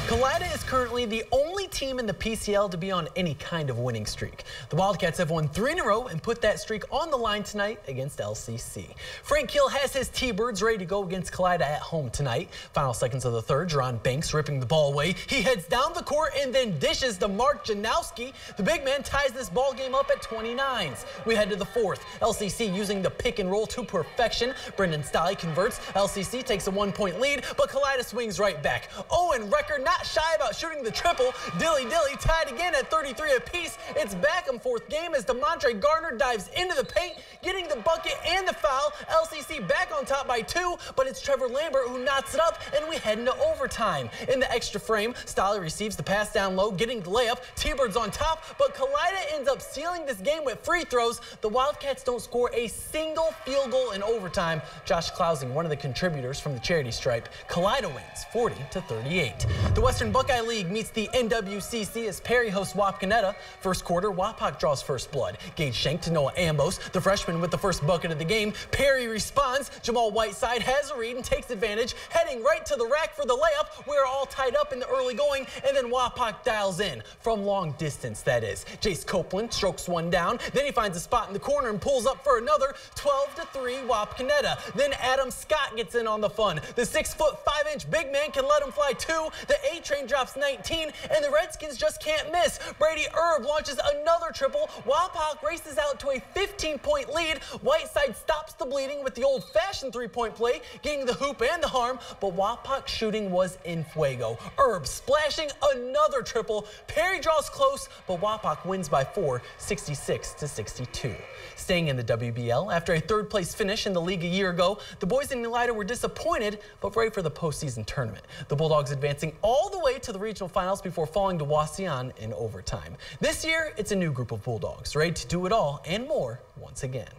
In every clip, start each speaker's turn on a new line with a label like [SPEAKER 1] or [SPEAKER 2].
[SPEAKER 1] Elida is currently the only team in the PCL to be on any kind of winning streak. The Wildcats have won 3 in a row and put that streak on the line tonight against LCC. Frank Keel has his T-Birds ready to go against Elida at home tonight. Final seconds of the third, Jerron Banks ripping the ball away. He heads down the court and then dishes to Mark Janowski. The big man ties this ball game up at 29s. We head to the fourth. LCC using the pick and roll to perfection. Brendan Stolly converts. LCC takes a 1-point lead, but Elida swings right back. Owen Recker not shy about shooting the triple. Dilly tied again at 33 apiece. It's back in fourth game as DeMontre Gardner dives into the paint, getting the bucket and the foul. LCC back on top by 2, but it's Trevor Lambert who knots it up, and we head into overtime. In the extra frame, Stolly receives the pass down low, getting the layup. T-Birds on top, but Elida ends up sealing this game with free throws. The Wildcats don't score a single field goal in overtime. Josh Klausing, one of the contributors from the charity stripe. Elida wins 40-38. The Western Buckeye League meets the NWCC as Perry hosts Wapakoneta. First quarter, Wapak draws first blood. Gage Schenk to Noah Ambos, the freshman with the first bucket of the game. Perry responds. Jamal Whiteside has a read and takes advantage, heading right to the rack for the layup. We're all tied up in the early going, and then Wapak dials in. From long distance, that is. Jace Copeland strokes one down. Then he finds a spot in the corner and pulls up for another. 12-3 Wapakoneta. Then Adam Scott gets in on the fun. The 6'5" big man can let him fly 2. The A-Train drops 19, and the Redskins just can't miss. Brady Erb launches another triple. Wapak races out to a 15-point lead. Whiteside stops the bleeding with the old-fashioned three-point play, getting the hoop and the harm, but Wapak's shooting was in fuego. Erb splashing another triple. Perry draws close, but Wapak wins by 4, 66-62. Staying in the WBL, after a third-place finish in the league a year ago, the boys in Elida were disappointed, but ready for the postseason tournament. The Bulldogs advancing all the way to the regional finals before falling to Wauseon in overtime. This year, it's a new group of Bulldogs, ready to do it all and more once again.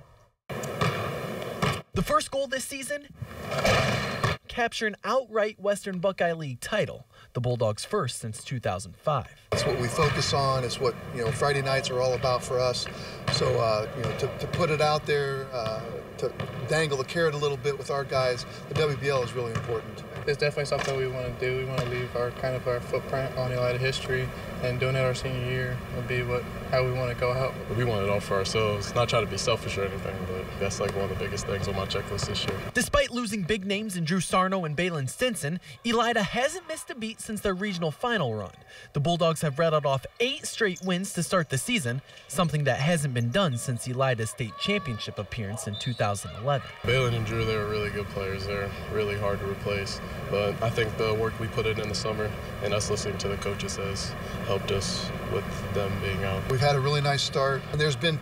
[SPEAKER 1] The first goal this season? Capture an outright Western Buckeye League title, the Bulldogs' first since 2005.
[SPEAKER 2] It's what we focus on. It's what Friday nights are all about for us. So to put it out there, to dangle the carrot a little bit with our guys, the WBL is really important.
[SPEAKER 3] It's definitely something we want to do. We want to leave our footprint on Elida history, and doing it our senior year will be how we want to go out.
[SPEAKER 4] We want it all for ourselves, not try to be selfish or anything, but that's like one of the biggest things on my checklist this year.
[SPEAKER 1] Despite losing big names in Drew Sarno and Balin Stinson, Elida hasn't missed a beat since their regional final run. The Bulldogs have rattled off 8 straight wins to start the season, something that hasn't been done since Elida's state championship appearance in 2011.
[SPEAKER 4] Balin and Drew, they were really good players. They're really hard to replace, but I think the work we put in the summer and us listening to the coaches has helped us with them being out.
[SPEAKER 2] We've had a really nice start, and there's been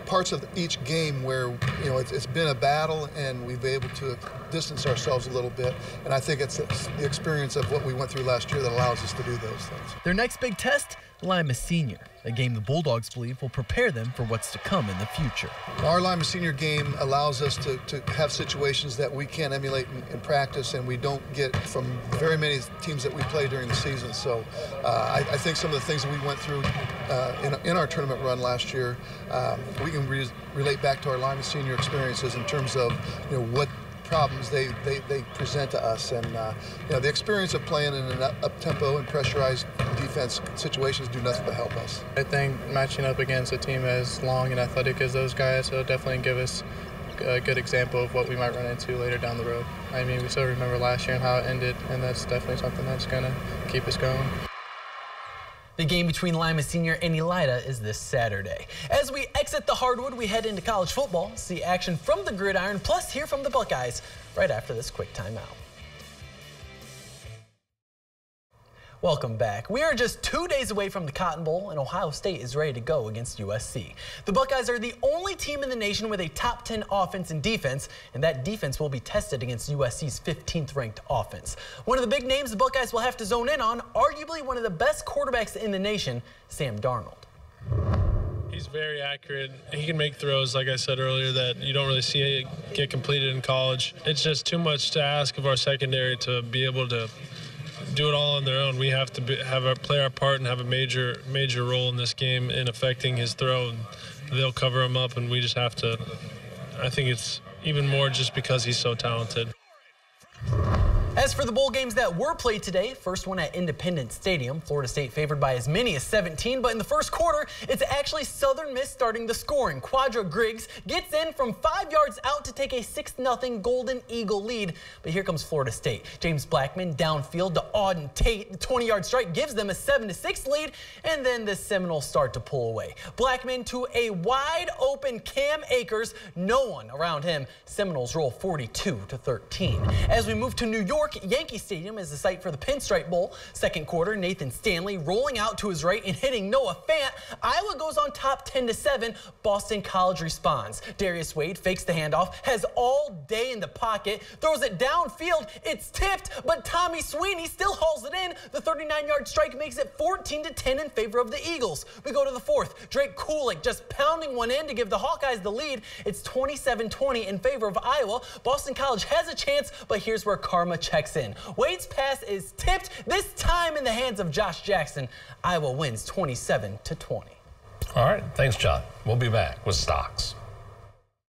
[SPEAKER 2] parts of each game where it's been a battle, and we've been able to distance ourselves a little bit, and I think it's the experience of what we went through last year that allows us to do those things.
[SPEAKER 1] Their next big test, Lima Senior, a game the Bulldogs believe will prepare them for what's to come in the future.
[SPEAKER 2] Our Lima Senior game allows us to have situations that we can't emulate in practice, and we don't get from very many teams that we play during the season. So I think some of the things that we went through in our tournament run last year, we can relate back to our Lima Senior experiences in terms of what problems they present to us, and the experience of playing in an up-tempo and pressurized defense situations do nothing but help us.
[SPEAKER 3] I think matching up against a team as long and athletic as those guys will definitely give us a good example of what we might run into later down the road. I mean, we still remember last year and how it ended, and that's definitely something that's going to keep us going.
[SPEAKER 1] The game between Lima Senior and Elida is this Saturday. As we exit the hardwood, we head into college football, see action from the gridiron, plus hear from the Buckeyes right after this quick timeout. Welcome back. We are just 2 days away from the Cotton Bowl, and Ohio State is ready to go against USC. The Buckeyes are the only team in the nation with a top 10 offense and defense, and that defense will be tested against USC's 15th ranked offense. One of the big names the Buckeyes will have to zone in on, arguably one of the best quarterbacks in the nation, Sam Darnold.
[SPEAKER 5] He's very accurate. He can make throws, like I said earlier, that you don't really see get completed in college. It's just too much to ask of our secondary to be able to do it all on their own. We have to play our part and have a major role in this game in affecting his throw. And they'll cover him up, and we just have to. I think it's even more just because he's so talented.
[SPEAKER 1] As for the bowl games that were played today, first one at Independence Stadium. Florida State favored by as many as 17, but in the first quarter, it's actually Southern Miss starting the scoring. Quadra Griggs gets in from 5 yards out to take a 6-0 Golden Eagle lead. But here comes Florida State. James Blackman downfield to Auden Tate. The 20-yard strike gives them a 7-6 lead, and then the Seminoles start to pull away. Blackman to a wide open Cam Akers. No one around him. Seminoles roll 42-13. As we move to New York, Yankee Stadium is the site for the Pinstripe Bowl. Second quarter, Nathan Stanley rolling out to his right and hitting Noah Fant. Iowa goes on top 10-7. Boston College responds. Darius Wade fakes the handoff, has all day in the pocket, throws it downfield. It's tipped, but Tommy Sweeney still hauls it in. The 39-yard strike makes it 14-10 in favor of the Eagles. We go to the fourth. Drake Kulik just pounding one in to give the Hawkeyes the lead. It's 27-20 in favor of Iowa. Boston College has a chance, but here's where karma checks in. Wade's pass is tipped, this time in the hands of Josh Jackson. Iowa wins 27-20.
[SPEAKER 6] All right, thanks, John. We'll be back with stocks.